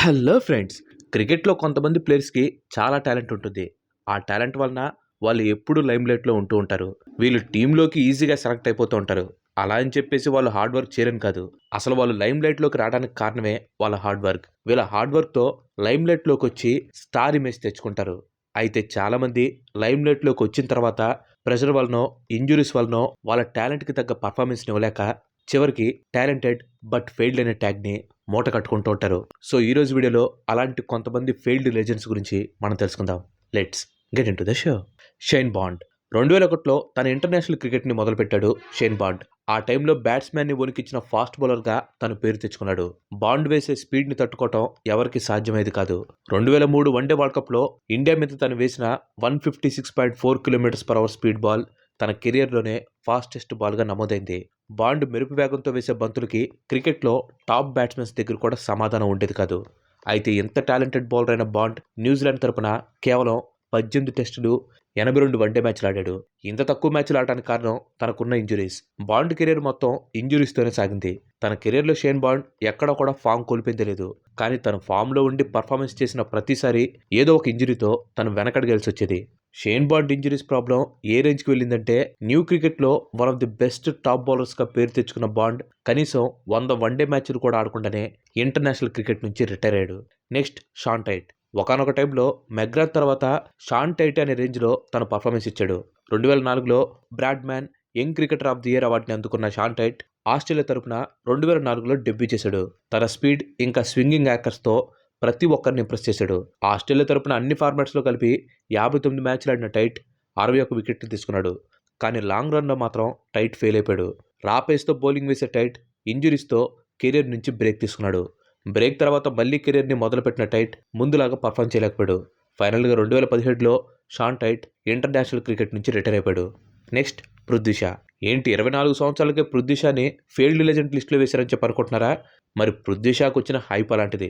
Hello friends. క్రికెట్‌లో కొంతమంది ప్లేయర్స్‌కి చాలా టాలెంట్ ఉంటుంది. ఆ టాలెంట్ వలన వాళ్ళు ఎప్పుడూ లైమ్‌లైట్‌లో ఉంటూ ఉంటారు. వీళ్ళు టీమ్‌లోకి ఈజీగా సెలెక్ట్ అయిపోతూ ఉంటారు. అలా అని చెప్పేసి వాళ్ళు హార్డ్ వర్క్ చేయరని కాదు. అసలు వాళ్ళు లైమ్‌లైట్‌లోకి రావడానికి కారణమే వాళ్ళ హార్డ్ వర్క్. వీళ్ళ హార్డ్ వర్క్‌తో లైమ్‌లైట్‌లోకొచ్చి స్టార్ ఇమేజ్ తెచ్చుకుంటారు. అయితే చాలామంది లైమ్‌లైట్‌లోకి వచ్చిన తర్వాత ప్రెషర్ వలనో, ఇంజ్యూరీస్ వలనో వాళ్ళ టాలెంట్‌కి తగ్గ పెర్ఫార్మన్స్‌ని ఇవ్వలేక చివరికి టాలెంటెడ్ బట్ ఫెయిల్డ్ అనే ట్యాగ్‌ని మూట కట్టుకుంటూ ఉంటారు. సో ఈరోజు వీడియోలో అలాంటి కొంతమంది ఫెయిల్డ్ లెజెండ్స్ గురించి మనం తెలుసుకుందాం. Let's get into the show. Shane Bond 2001లో తన ఇంటర్నేషనల్ క్రికెట్‌ని మొదలుపెట్టాడు షేన్ బాండ్. ఆ టైంలో బ్యాట్స్‌మ్యాన్‌ని వణికించిన ఫాస్ట్ బౌలర్‌గా తను పేరు తెచ్చుకున్నాడు. బాండ్ వేసే స్పీడ్‌ని తట్టుకోవటం ఎవరికీ సాధ్యమయ్యేది కాదు. 2003 వన్డే వరల్డ్ కప్‌లో ఇండియా మీద తను వేసిన 156.4 కిలోమీటర్స్/అవర్ స్పీడ్ బాల్ తన కెరియర్‌లోనే ఫాస్టెస్ట్ బాల్‌గా నమోదైంది. బాండ్ మెరుపు వేగంతో వేసే బంతులకి క్రికెట్‌లో టాప్ బ్యాట్స్‌మెన్స్ దగ్గర కూడా సమాధానం ఉండేది కాదు. అయితే ఎంత టాలెంటెడ్ బౌలర్ అయిన బాండ్ న్యూజిలాండ్ తరపున కేవలం 18 టెస్టులు, 82 వన్డే మ్యాచ్‌లు ఆడాడు. ఇంత తక్కువ మ్యాచ్‌లు ఆడటానికి కారణం తనకున్న ఇంజ్యూరీస్. బాండ్ కెరీర్ మొత్తం ఇంజ్యూరీస్‌తోనే సాగింది. తన కెరీర్‌లో షేన్ బాండ్ ఎక్కడా కూడా ఫామ్ కోల్పోయిందే లేదు. కానీ తను ఫామ్‌లో ఉండి పెర్ఫార్మెన్స్ చేసిన ప్రతిసారి ఏదో ఒక ఇంజ్యూరీతో తను వెనకడుగేయాల్సొచ్చేది. షేన్ బాండ్ ఇంజురీస్ ప్రాబ్లం ఏ రేంజ్‌కి వెళ్ళిందంటే న్యూ క్రికెట్‌లో one of the best top బౌలర్స్‌గా పేరు తెచ్చుకున్న బాండ్ కనీసం 100 వన్డే మ్యాచ్‌లు కూడా ఆడకుండానే ఇంటర్నేషనల్ క్రికెట్ నుంచి రిటైర్ అయ్యాడు. Next Shaun Tait. ఒకానొక టైంలో మెగ్రాత్ తర్వాత షాన్ టైట్ అనే రేంజ్‌లో తను పర్ఫార్మెన్స్ ఇచ్చాడు. 2004లో Bradman young cricketer of the year అవార్డుని అందుకున్న షాన్ టైట్ ఆస్ట్రేలియా తరపున 2004లో డెబ్యూ చేశాడు. తన స్పీడ్ ఇంకా స్వింగింగ్ యాకర్స్‌తో ప్రతి ఒక్కరిని ఇంప్రెస్ చేశాడు. ఆస్ట్రేలియా తరపున అన్ని ఫార్మాట్స్‌లో కలిపి 59 మ్యాచ్‌లు ఆడిన టైట్ 61 వికెట్లు తీసుకున్నాడు. కానీ లాంగ్ రన్‌లో మాత్రం టైట్ ఫెయిల్ అయిపోయాడు. రా పేస్‌తో బౌలింగ్ వేసే టైట్ ఇంజ్యూరీస్‌తో కెరీర్ నుంచి బ్రేక్ తీసుకున్నాడు. బ్రేక్ తర్వాత మళ్ళీ కెరీర్‌ని మొదలుపెట్టిన టైట్ ముందులాగా పర్ఫార్మ్ చేయలేకపోయాడు. ఫైనల్‌గా 2017లో షాన్ టైట్ ఇంటర్నేషనల్ క్రికెట్ నుంచి రిటైర్ అయిపోయాడు. నెక్స్ట్ పృథ్వీ షా. ఏంటి 24 సంవత్సరాలకే పృథ్వీ షాని ఫెయిల్డ్ లెజెండ్ లిస్ట్‌లో వేశారని చెప్పి అనుకుంటున్నారా? మరి పృథ్వీ షాకు వచ్చిన హైప్ అలాంటిది.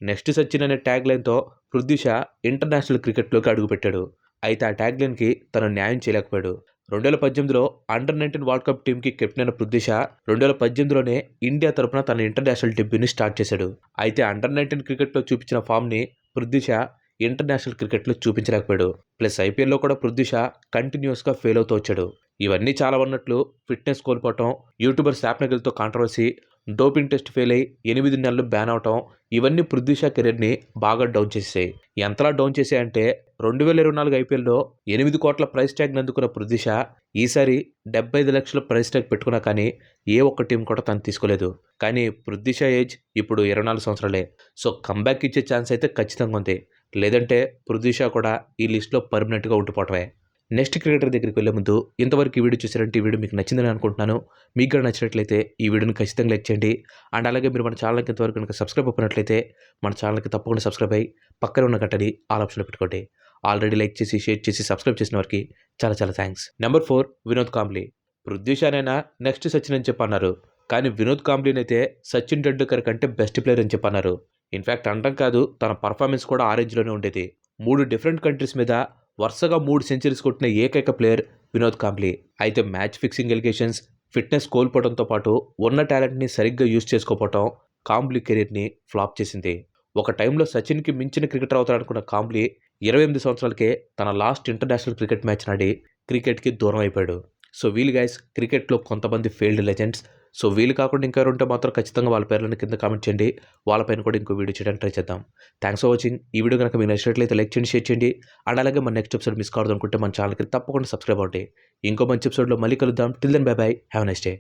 నెక్స్ట్ సచిన్ అనే ట్యాగ్ లైన్‌తో పృథ్వీ షా ఇంటర్నేషనల్ క్రికెట్‌లోకి అడుగుపెట్టాడు. అయితే ఆ ట్యాగ్ లైన్‌కి తను న్యాయం చేయలేకపోయాడు. 2018లో అండర్-19 వరల్డ్ కప్ టీమ్‌కి కెప్టెన్ అయిన పృథ్వీ షా 2018లోనే ఇండియా తరపున తన ఇంటర్నేషనల్ డెబ్యూని స్టార్ట్ చేశాడు. అయితే అండర్-19 క్రికెట్‌లో చూపించిన ఫామ్‌ని పృథ్వీ షా ఇంటర్నేషనల్ క్రికెట్‌లో చూపించలేకపోయాడు. ప్లస్ ఐపీఎల్‌లో కూడా పృథ్వీ షా కంటిన్యూయస్‌గా ఫెయిల్ అవుతూ వచ్చాడు. ఇవన్నీ చాలా ఉన్నట్లు ఫిట్‌నెస్ కోల్పోవటం, యూట్యూబర్ శాప్నగిల్‌తో కాంట్రవర్సీ, డోపింగ్ టెస్ట్ ఫెయిల్ అయ్యి 8 నెలలు బ్యాన్ అవటం ఇవన్నీ పృథ్వీ షా కెరీర్‌ని బాగా డౌన్ చేసేసాయి. ఎంతలా డౌన్ చేసాయంటే 2024 ఐపీఎల్‌లో 8 కోట్ల ప్రైస్ ట్యాగ్‌ని అందుకున్న పృథ్వీ షా ఈసారి 75 లక్షల ప్రైస్ ట్యాగ్ పెట్టుకున్నా కానీ ఏ ఒక్క టీం కూడా తను తీసుకోలేదు. కానీ పృథ్వీ షా ఏజ్ ఇప్పుడు 24 సంవత్సరాలే. సో కమ్‌బ్యాక్ ఇచ్చే ఛాన్స్ అయితే ఖచ్చితంగా ఉంది. లేదంటే పృథ్వీ షా కూడా ఈ లిస్ట్‌లో పర్మనెంట్‌గా ఉండిపోవటమే. నెక్స్ట్ క్రికెటర్ దగ్గరికి వెళ్ళే ముందు ఇంతవరకు ఈ వీడియో చూసారంటే ఈ వీడియో మీకు నచ్చిందని అనుకుంటున్నాను. మీకు కూడా నచ్చినట్లయితే ఈ వీడియోని ఖచ్చితంగా లైక్ చేయండి. అండ్ అలాగే మీరు మన ఛానల్‌కి ఇంతవరకు కనుక సబ్స్క్రైబ్ అవ్వనట్లయితే మన ఛానల్‌కి తప్పకుండా సబ్స్క్రైబ్ అయ్యి పక్కన ఉన్న గంటని ఆల్ ఆప్షన్‌లో పెట్టుకోండి. ఆల్రెడీ లైక్ చేసి, షేర్ చేసి, సబ్స్క్రైబ్ చేసిన వారికి చాలా చాలా థాంక్స్. నెంబర్ 4 వినోద్ కాంబ్లీ. పృథ్వీ షానైనా నెక్స్ట్ సచిన్ అని చెప్పన్నారు. కానీ వినోద్ కాంబ్లీనైతే సచిన్ టెండూల్కర్ కంటే బెస్ట్ ప్లేయర్ అని చెప్పన్నారు. ఇన్‌ఫాక్ట్ అనడం కాదు, తన పర్ఫార్మెన్స్ కూడా ఆ రేంజ్‌లోనే ఉండేది. 3 డిఫరెంట్ కంట్రీస్ మీద వరుసగా 3 సెంచరీస్ కొట్టిన ఏకైక ప్లేయర్ వినోద్ కాంబ్లీ. అయితే మ్యాచ్ ఫిక్సింగ్ ఎలిగేషన్స్, ఫిట్నెస్ కోల్పోవడంతో పాటు ఉన్న టాలెంట్‌ని సరిగ్గా యూజ్ చేసుకోకపోవటం కాంబ్లీ కెరీర్‌ని ఫ్లాప్ చేసింది. ఒక టైంలో సచిన్‌కి మించిన క్రికెటర్ అవుతాడనుకున్న కాంబ్లీ 28 సంవత్సరాలకే తన లాస్ట్ ఇంటర్నేషనల్ క్రికెట్ మ్యాచ్‌ని ఆడి క్రికెట్‌కి దూరం అయిపోయాడు. సో వీళ్ళు గైస్ క్రికెట్‌లో కొంతమంది ఫెయిల్డ్ లెజెండ్స్. సో వీళ్ళు కాకుండా ఇంకా ఎవరుంటే మాత్రం ఖచ్చితంగా వాళ్ళ పేర్లను కింద కామెంట్ చేయండి. వాళ్ళపైన కూడా ఇంకో వీడియో చేయడానికి ట్రై చేద్దాం. Thanks for watching. ఈ వీడియో కనుక మీకు నచ్చినట్లయితే లైక్ చేయండి, షేర్ చేయండి. అండ్ అలాగే మన నెక్స్ట్ ఎపిసోడ్ మిస్ కావద్దు అనుకుంటే మన ఛానల్‌కి తప్పకుండా సబ్స్క్రైబ్ అవ్వండి. ఇంకో మంచి ఎపిసోడ్‌లో మళ్ళీ కలుద్దాం. Till then bye bye. Have a nice day.